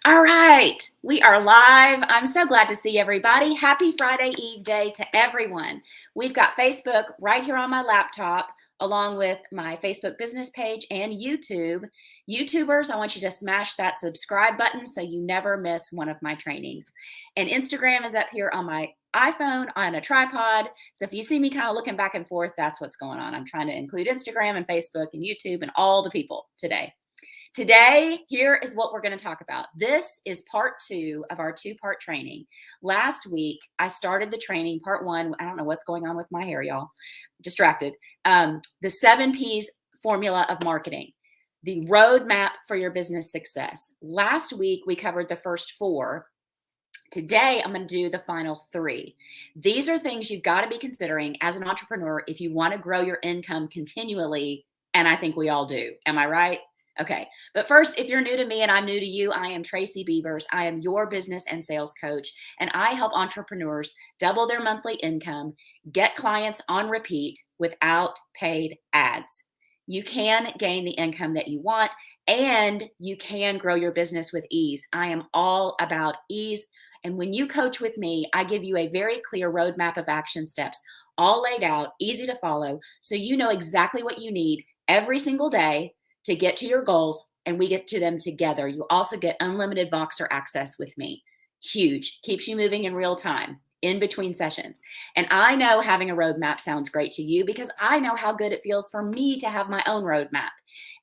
All right, we are live. I'm so glad to see everybody. Happy Friday Eve day to everyone. We've got Facebook right here on my laptop, along with my Facebook business page and YouTube. YouTubers, I want you to smash that subscribe button so you never miss one of my trainings. And Instagram is up here on my iPhone on a tripod. So if you see me kind of looking back and forth, that's what's going on. I'm trying to include Instagram and Facebook and YouTube and all the people today. Today, here is what we're going to talk about. This is part 2 of our 2-part training. Last week, I started the training, part 1. I don't know what's going on with my hair, y'all. Distracted. The 7 P's formula of marketing, the roadmap for your business success. Last week, we covered the first 4. Today, I'm going to do the final 3. These are things you've got to be considering as an entrepreneur if you want to grow your income continually, and I think we all do. Am I right? Okay, but first, if you're new to me and I'm new to you, I am Tracy Beavers. I am your business and sales coach, and I help entrepreneurs double their monthly income, get clients on repeat without paid ads. You can gain the income that you want, and you can grow your business with ease. I am all about ease. And when you coach with me, I give you a very clear roadmap of action steps, all laid out, easy to follow, so you know exactly what you need every single day to get to your goals, and we get to them together. You also get unlimited Voxer access with me. Huge. Keeps you moving in real time in between sessions. And I know having a roadmap sounds great to you because I know how good it feels for me to have my own roadmap.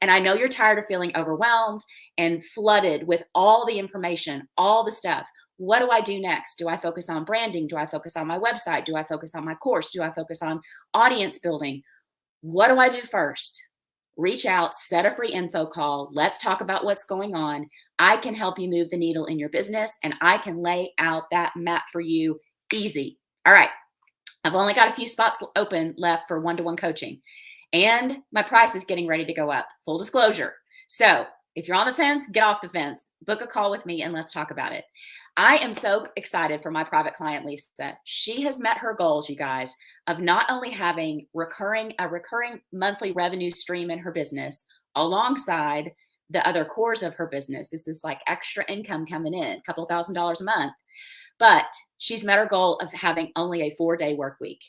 And I know you're tired of feeling overwhelmed and flooded with all the information, all the stuff. What do I do next? Do I focus on branding? Do I focus on my website? Do I focus on my course? Do I focus on audience building? What do I do first? Reach out, set a free info call. Let's talk about what's going on. I can help you move the needle in your business, and I can lay out that map for you easy. All right. I've only got a few spots open left for one-to-one coaching, and my price is getting ready to go up. Full disclosure. So if you're on the fence, get off the fence. Book a call with me and let's talk about it. I am so excited for my private client, Lisa. She has met her goals, you guys, of not only having a recurring monthly revenue stream in her business alongside the other cores of her business. This is like extra income coming in, a couple $1,000s a month. But she's met her goal of having only a 4-day work week.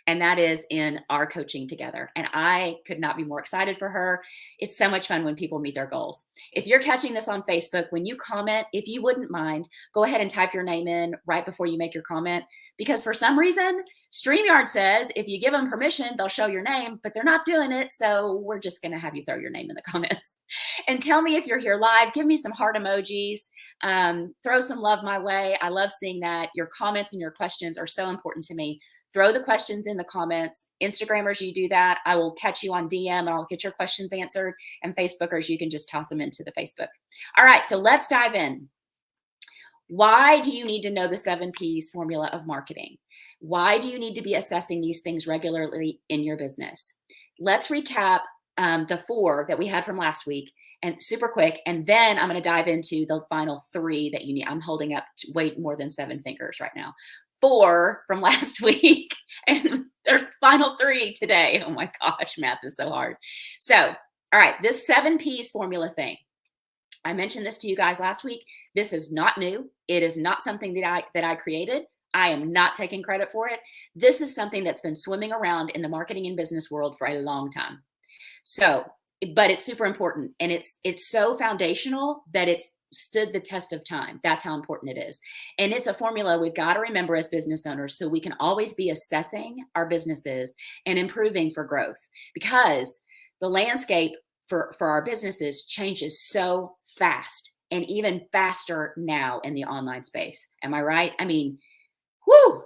And that is in our coaching together. And I could not be more excited for her. It's so much fun when people meet their goals. If you're catching this on Facebook, when you comment, if you wouldn't mind, go ahead and type your name in right before you make your comment. Because for some reason, StreamYard says if you give them permission, they'll show your name, but they're not doing it. So we're just going to have you throw your name in the comments. And tell me if you're here live. Give me some heart emojis. Throw some love my way. I love seeing that. Your comments and your questions are so important to me. Throw the questions in the comments. Instagrammers, you do that. I will catch you on DM and I'll get your questions answered. And Facebookers, you can just toss them into the Facebook. All right, so let's dive in. Why do you need to know the 7 P's formula of marketing? Why do you need to be assessing these things regularly in your business? Let's recap the 4 that we had from last week and super quick. And then I'm going to dive into the final 3 that you need. I'm holding up way more than 7 fingers right now. 4 from last week and there's final 3 today. Oh my gosh, math is so hard. So, all right, this 7 P's formula thing. I mentioned this to you guys last week. This is not new. It is not something that I created. I am not taking credit for it. This is something that's been swimming around in the marketing and business world for a long time. So, but it's super important and it's so foundational that it's stood the test of time. That's how important it is. And it's a formula we've got to remember as business owners so we can always be assessing our businesses and improving for growth, because the landscape for our businesses changes so fast, and even faster now in the online space. Am I right? I mean, whoo,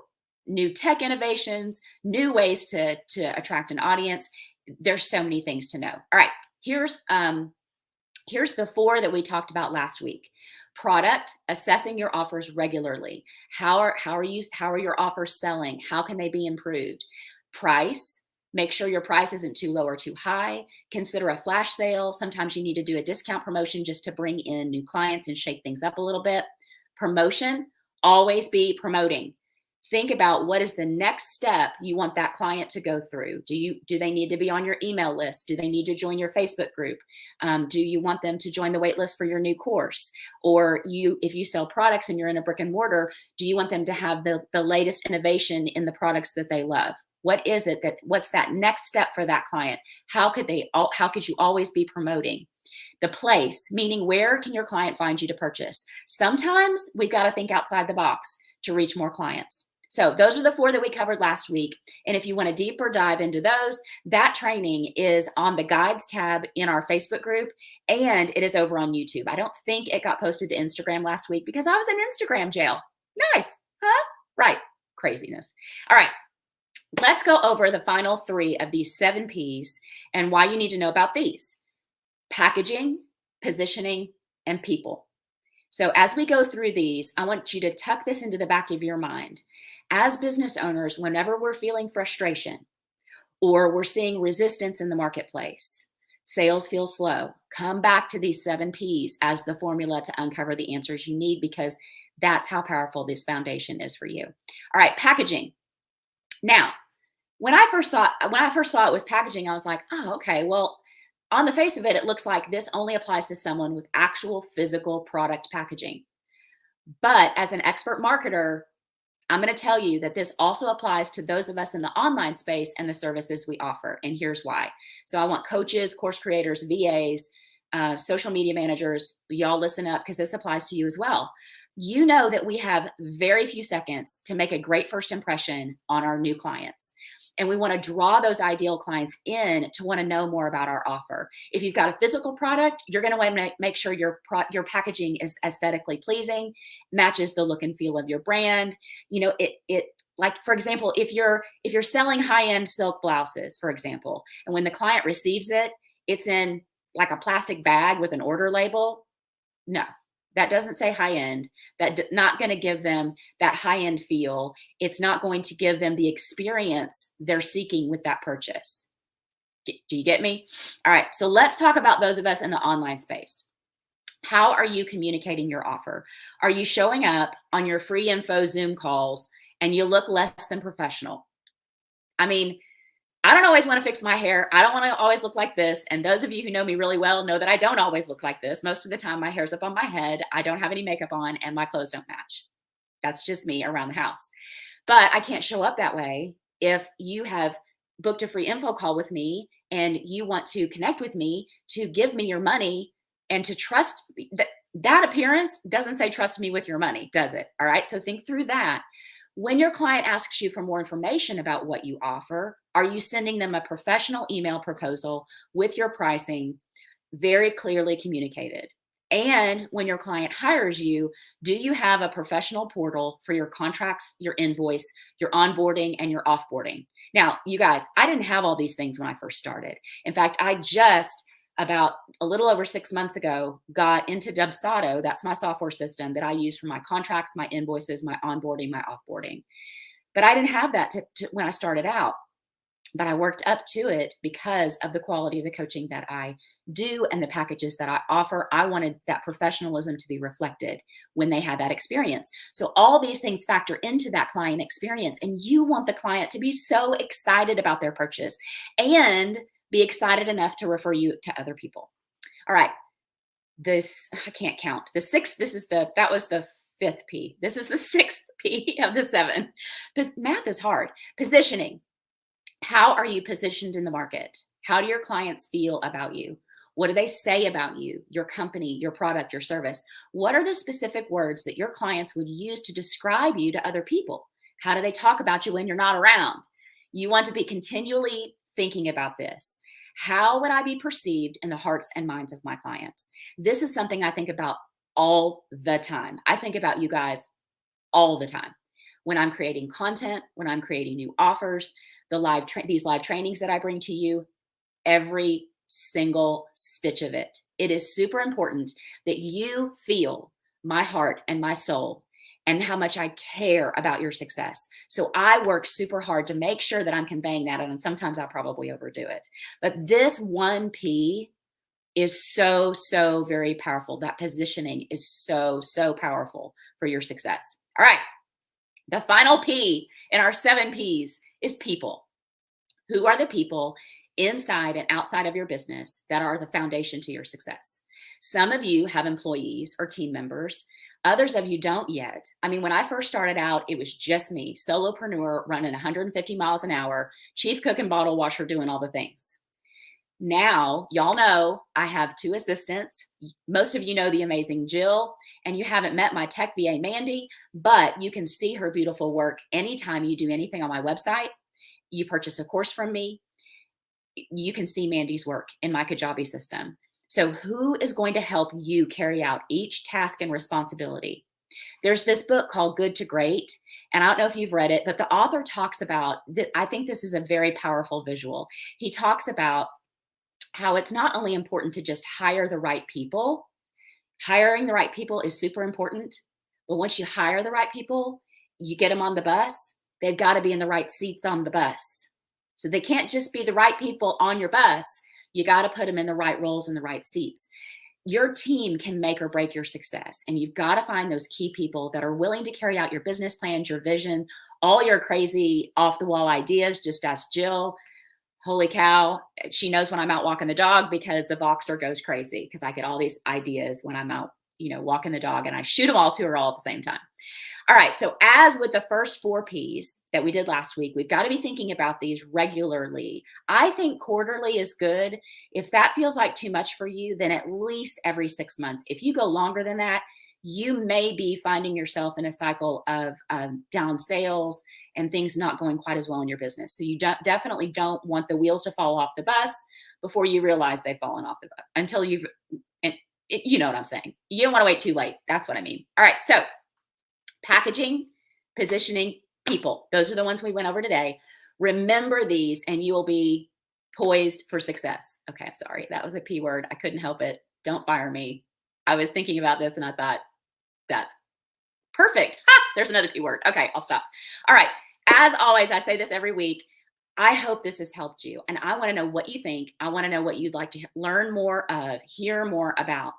new tech innovations, new ways to attract an audience. There's so many things to know. All right, here's the 4 that we talked about last week. Product, assessing your offers regularly. How are your offers selling? How can they be improved? Price, make sure your price isn't too low or too high. Consider a flash sale. Sometimes you need to do a discount promotion just to bring in new clients and shake things up a little bit. Promotion, always be promoting. Think about what is the next step you want that client to go through. Do they need to be on your email list? Do they need to join your Facebook group? Do you want them to join the wait list for your new course? Or if you sell products and you're in a brick and mortar, do you want them to have the latest innovation in the products that they love? What's that next step for that client? How could you always be promoting? The place, meaning where can your client find you to purchase? Sometimes we've got to think outside the box to reach more clients. So those are the 4 that we covered last week. And if you want a deeper dive into those, that training is on the guides tab in our Facebook group, and it is over on YouTube. I don't think it got posted to Instagram last week because I was in Instagram jail. Nice, huh? Right, craziness. All right, let's go over the final 3 of these 7 Ps and why you need to know about these: packaging, positioning, and people. So as we go through these, I want you to tuck this into the back of your mind. As business owners, whenever we're feeling frustration or we're seeing resistance in the marketplace, sales feel slow, come back to these 7 Ps as the formula to uncover the answers you need, because that's how powerful this foundation is for you. All right, packaging. Now, when I first saw it was packaging, I was like, oh, okay, well, on the face of it, it looks like this only applies to someone with actual physical product packaging. But as an expert marketer, I'm going to tell you that this also applies to those of us in the online space and the services we offer. And here's why. So I want coaches, course creators, VAs, social media managers, y'all listen up, because this applies to you as well. You know that we have very few seconds to make a great first impression on our new clients. And we want to draw those ideal clients in to want to know more about our offer. If you've got a physical product, you're going to want to make sure your packaging is aesthetically pleasing, matches the look and feel of your brand. You know, it like, for example, if you're selling high-end silk blouses, for example, and when the client receives it, it's in like a plastic bag with an order label. No, that doesn't say high end. That's not going to give them that high end feel. It's not going to give them the experience they're seeking with that purchase. Do you get me? All right. So let's talk about those of us in the online space. How are you communicating your offer? Are you showing up on your free info Zoom calls and you look less than professional? I mean, I don't always want to fix my hair. I don't want to always look like this. And those of you who know me really well know that I don't always look like this. Most of the time, my hair's up on my head. I don't have any makeup on and my clothes don't match. That's just me around the house. But I can't show up that way if you have booked a free info call with me and you want to connect with me to give me your money and to trust me. That appearance doesn't say trust me with your money, does it? All right. So think through that. When your client asks you for more information about what you offer, are you sending them a professional email proposal with your pricing very clearly communicated? And when your client hires you, do you have a professional portal for your contracts, your invoice, your onboarding, and your offboarding? Now, you guys, I didn't have all these things when I first started. In fact, I just about a little over 6 months ago, got into Dubsado. That's my software system that I use for my contracts, my invoices, my onboarding, my offboarding. But I didn't have that when I started out. But I worked up to it because of the quality of the coaching that I do and the packages that I offer. I wanted that professionalism to be reflected when they had that experience. So all these things factor into that client experience. And you want the client to be so excited about their purchase and be excited enough to refer you to other people. All right. I can't count. That was the 5th P. This is the 6th P of the 7. Math is hard. Positioning. How are you positioned in the market? How do your clients feel about you? What do they say about you, your company, your product, your service? What are the specific words that your clients would use to describe you to other people? How do they talk about you when you're not around? You want to be continually thinking about this. How would I be perceived in the hearts and minds of my clients? This is something I think about all the time. I think about you guys all the time. When I'm creating content, when I'm creating new offers, these live trainings that I bring to you, every single stitch of it. It is super important that you feel my heart and my soul and how much I care about your success. So I work super hard to make sure that I'm conveying that. And sometimes I probably overdo it. But this 1 P is so, so very powerful. That positioning is so, so powerful for your success. All right. The final P in our 7 Ps is people. Who are the people inside and outside of your business that are the foundation to your success? Some of you have employees or team members. Others of you don't yet. I mean, when I first started out, it was just me, solopreneur running 150 miles an hour, chief cook and bottle washer, doing all the things. Now, y'all know I have 2 assistants. Most of you know the amazing Jill, and you haven't met my tech VA, Mandy, but you can see her beautiful work anytime you do anything on my website. You purchase a course from me, you can see Mandy's work in my Kajabi system. So who is going to help you carry out each task and responsibility? There's this book called Good to Great, and I don't know if you've read it, but the author talks about that. I think this is a very powerful visual. He talks about how it's not only important to just hire the right people. Hiring the right people is super important, but once you hire the right people, you get them on the bus, they've got to be in the right seats on the bus. So they can't just be the right people on your bus. You got to put them in the right roles and the right seats. Your team can make or break your success, and you've got to find those key people that are willing to carry out your business plans, your vision, all your crazy off the wall ideas. Just ask Jill. Holy cow, she knows when I'm out walking the dog, because the Voxer goes crazy because I get all these ideas when I'm out, walking the dog, and I shoot them all to her all at the same time. All right, so as with the first 4 Ps that we did last week, we've got to be thinking about these regularly. I think quarterly is good. If that feels like too much for you, then at least every 6 months. If you go longer than that, you may be finding yourself in a cycle of down sales and things not going quite as well in your business. So you definitely don't want the wheels to fall off the bus before you realize they've fallen off the bus, until you've, you know what I'm saying. You don't want to wait too late. That's what I mean. All right, so packaging, positioning, people. Those are the ones we went over today. Remember these and you will be poised for success. Okay, sorry, that was a P word. I couldn't help it. Don't fire me. I was thinking about this and I thought, that's perfect. Ha! There's another P word. Okay, I'll stop. All right. As always, I say this every week. I hope this has helped you. And I want to know what you think. I want to know what you'd like to learn more of, hear more about.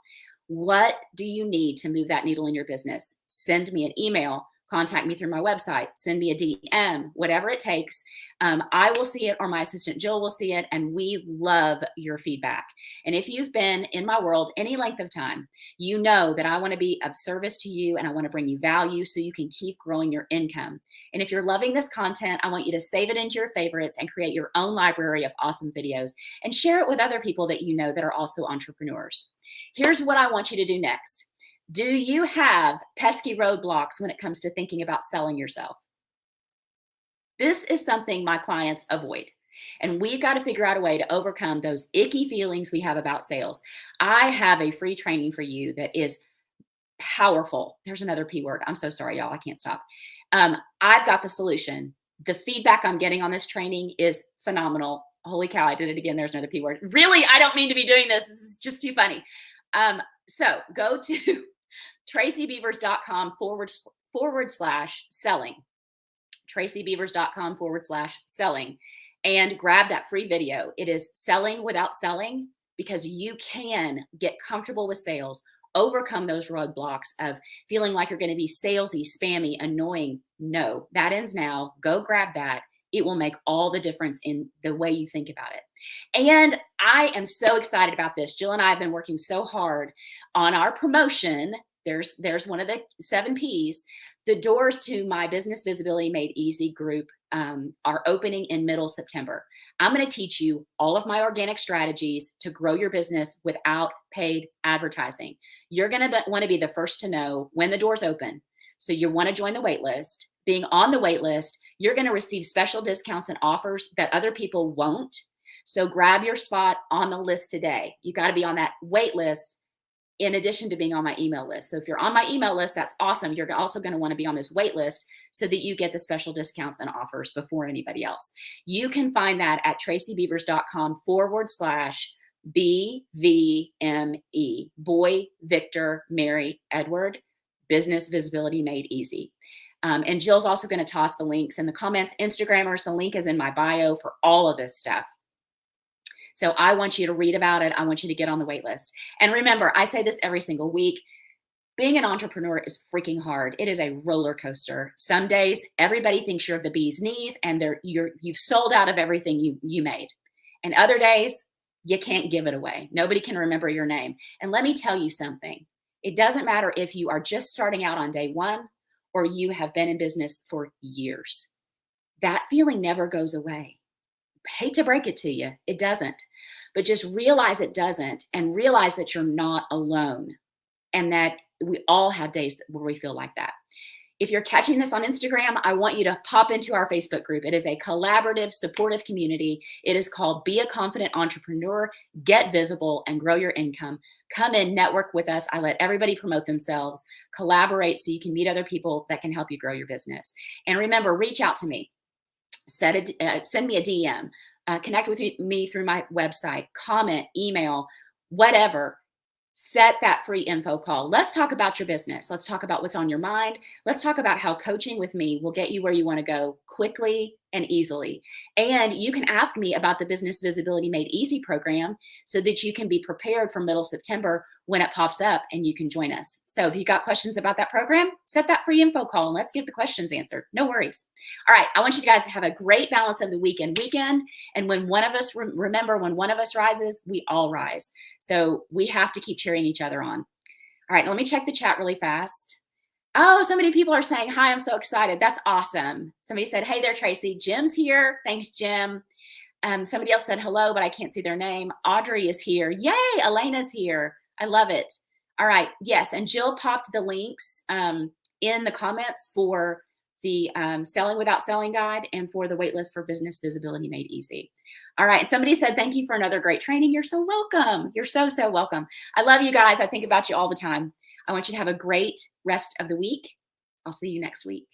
What do you need to move that needle in your business? Send me an email. Contact me through my website, send me a DM, whatever it takes. I will see it, or my assistant Jill will see it, and we love your feedback. And if you've been in my world any length of time, you know that I want to be of service to you and I want to bring you value so you can keep growing your income. And if you're loving this content, I want you to save it into your favorites and create your own library of awesome videos and share it with other people that you know that are also entrepreneurs. Here's what I want you to do next. Do you have pesky roadblocks when it comes to thinking about selling yourself? This is something my clients avoid. And we've got to figure out a way to overcome those icky feelings we have about sales. I have a free training for you that is powerful. There's another P word. I'm so sorry, y'all. I can't stop. I've got the solution. The feedback I'm getting on this training is phenomenal. Holy cow, I did it again. There's another P word. Really, I don't mean to be doing this. This is just too funny. So go to tracybeavers.com/selling, tracybeavers.com/selling, and grab that free video. It is selling without selling, because you can get comfortable with sales, overcome those roadblocks of feeling like you're going to be salesy, spammy, annoying. No, that ends now. Go grab that. It will make all the difference in the way you think about it. And I am so excited about this. Jill and I have been working so hard on our promotion. There's one of the 7 Ps. The doors to my Business Visibility Made Easy group are opening in middle September. I'm going to teach you all of my organic strategies to grow your business without paid advertising. You're going to want to be the first to know when the doors open. So you want to join the wait list. Being on the wait list, you're going to receive special discounts and offers that other people won't. So grab your spot on the list today. You got to be on that wait list in addition to being on my email list. So if you're on my email list, that's awesome. You're also going to want to be on this wait list so that you get the special discounts and offers before anybody else. You can find that at tracybeavers.com/BVME, Boy, Victor, Mary, Edward, Business Visibility Made Easy. And Jill's also going to toss the links in the comments. Instagrammers, the link is in my bio for all of this stuff. So I want you to read about it. I want you to get on the wait list. And remember, I say this every single week. Being an entrepreneur is freaking hard. It is a roller coaster. Some days everybody thinks you're the bee's knees and you've sold out of everything you made. And other days you can't give it away. Nobody can remember your name. And let me tell you something. It doesn't matter if you are just starting out on day one or you have been in business for years. That feeling never goes away. Hate to break it to you, it doesn't. But just realize it doesn't, and realize that you're not alone, and that we all have days where we feel like that. If you're catching this on Instagram, I want you to pop into our Facebook group. It is a collaborative, supportive community. It is called Be a Confident Entrepreneur, Get Visible, and Grow Your Income. Come in, network with us. I let everybody promote themselves, collaborate so you can meet other people that can help you grow your business. And remember, reach out to me. Send me a DM, connect with me through my website, comment, email, whatever. Set that free info call. Let's talk about your business. Let's talk about what's on your mind. Let's talk about how coaching with me will get you where you want to go quickly and easily. And you can ask me about the Business Visibility Made Easy program so that you can be prepared for middle September when it pops up and you can join us. So if you got questions about that program, set that free info call and let's get the questions answered. No worries. All right. I want you guys to have a great balance of the weekend. And when one of us, remember, when one of us rises, we all rise. So we have to keep cheering each other on. All right. Let me check the chat really fast. Oh, so many people are saying, hi, I'm so excited. That's awesome. Somebody said, hey there, Tracy. Jim's here. Thanks, Jim. Somebody else said hello, but I can't see their name. Audrey is here. Yay, Elena's here. I love it. All right. Yes. And Jill popped the links in the comments for the Selling Without Selling guide and for the waitlist for Business Visibility Made Easy. All right. And somebody said, thank you for another great training. You're so welcome. You're so, so welcome. I love you guys. I think about you all the time. I want you to have a great rest of the week. I'll see you next week.